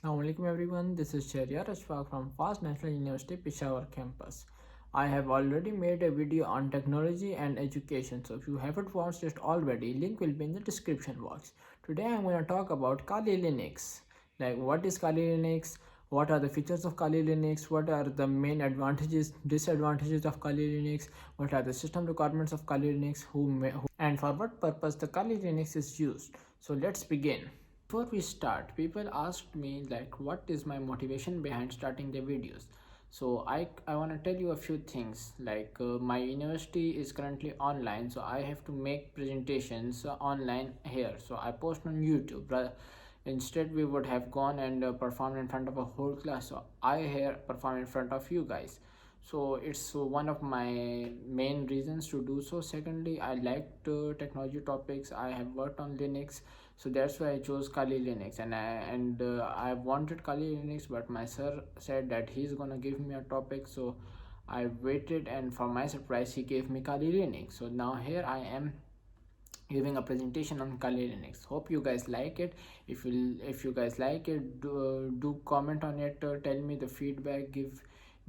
Assalamualaikum everyone, this is Sharia Ashfaq from Fast National University Peshawar campus. I have already made a video on technology and education, so if you haven't watched it already, link will be in the description box. Today I am going to talk about Kali Linux. Like what is Kali Linux, what are the features of Kali Linux, what are the main advantages, disadvantages of Kali Linux, what are the system requirements of Kali Linux, and for what purpose the Kali Linux is used. So let's begin. Before we start, people asked me like what is my motivation behind starting the videos. So I want to tell you a few things like my university is currently online, so I have to make presentations online here. So I post on YouTube. Instead, we would have gone and performed in front of a whole class. So I here perform in front of you guys. So it's one of my main reasons to do so. Secondly, I liked technology topics. I have worked on Linux, so that's why I chose Kali Linux. And I wanted Kali Linux, but my sir said that he's gonna give me a topic. So I waited, and for my surprise, he gave me Kali Linux. So now here I am giving a presentation on Kali Linux. Hope you guys like it. If you guys like it, do comment on it. Tell me the feedback.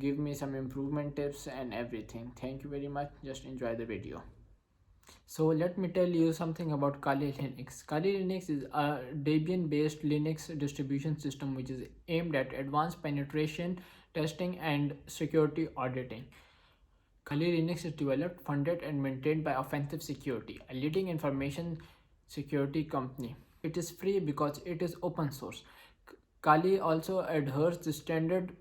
Give me some improvement tips and everything. Thank you very much. Just enjoy the video. So let me tell you something about Kali Linux. Kali Linux is a Debian based Linux distribution system which is aimed at advanced penetration testing and security auditing. Kali Linux is developed, funded and maintained by Offensive Security, a leading information security company. It is free because it is open source. Kali also adheres to standard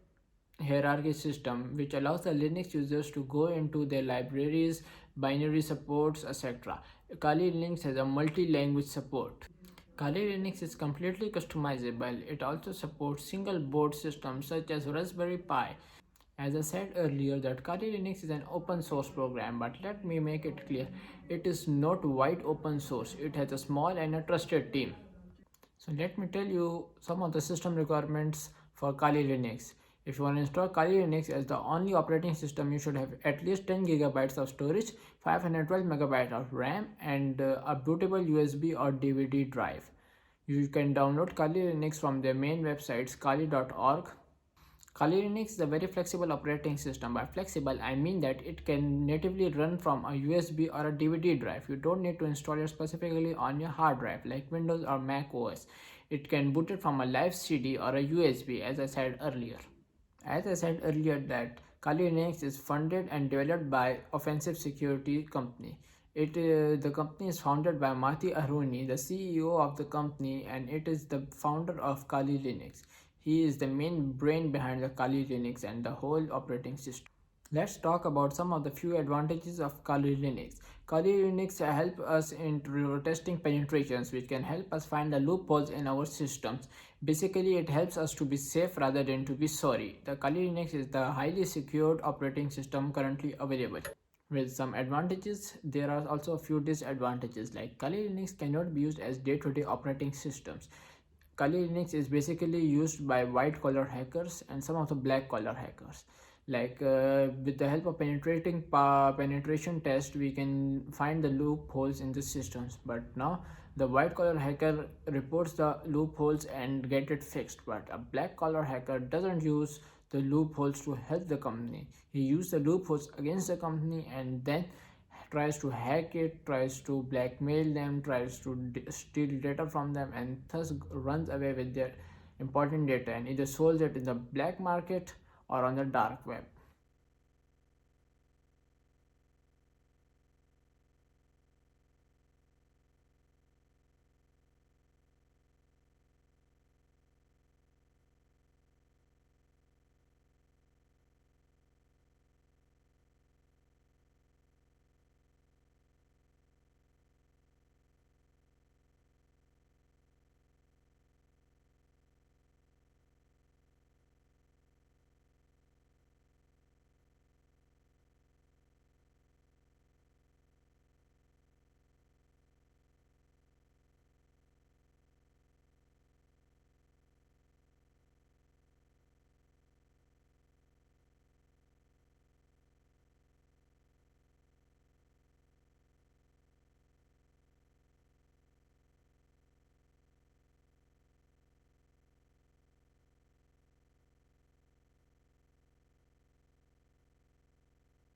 hierarchy system which allows the Linux users to go into their libraries, binary supports, etc. Kali Linux has a multi-language support. Kali Linux is completely customizable. It also supports single board systems such as Raspberry Pi. As I said earlier that Kali Linux is an open source program, but let me make it clear, it is not wide open source. It has a small and a trusted team. So let me tell you some of the system requirements for Kali Linux. If you want to install Kali Linux as the only operating system, you should have at least 10 gigabytes of storage, 512 megabytes of RAM, and a bootable USB or DVD drive. You can download Kali Linux from their main websites kali.org. Kali Linux is a very flexible operating system. By flexible, I mean that it can natively run from a USB or a DVD drive. You don't need to install it specifically on your hard drive like Windows or Mac OS. It can boot it from a live CD or a USB, as I said earlier. As I said earlier that Kali Linux is funded and developed by Offensive Security Company. The company is founded by Mati Aruni, the CEO of the company, and it is the founder of Kali Linux. He is the main brain behind the Kali Linux and the whole operating system. Let's talk about some of the few advantages of Kali Linux. Kali Linux help us in testing penetrations, which can help us find the loopholes in our systems. Basically, it helps us to be safe rather than to be sorry. The Kali Linux is the highly secured operating system currently available. With some advantages, there are also a few disadvantages, like Kali Linux cannot be used as day-to-day operating systems. Kali Linux is basically used by white collar hackers and some of the black collar hackers. With the help of penetration test, we can find the loopholes in the systems. But now the white collar hacker reports the loopholes and get it fixed. But a black collar hacker doesn't use the loopholes to help the company. He uses the loopholes against the company and then tries to hack it, tries to blackmail them, tries to steal data from them, and thus runs away with their important data and either sells it in the black market or on the dark web.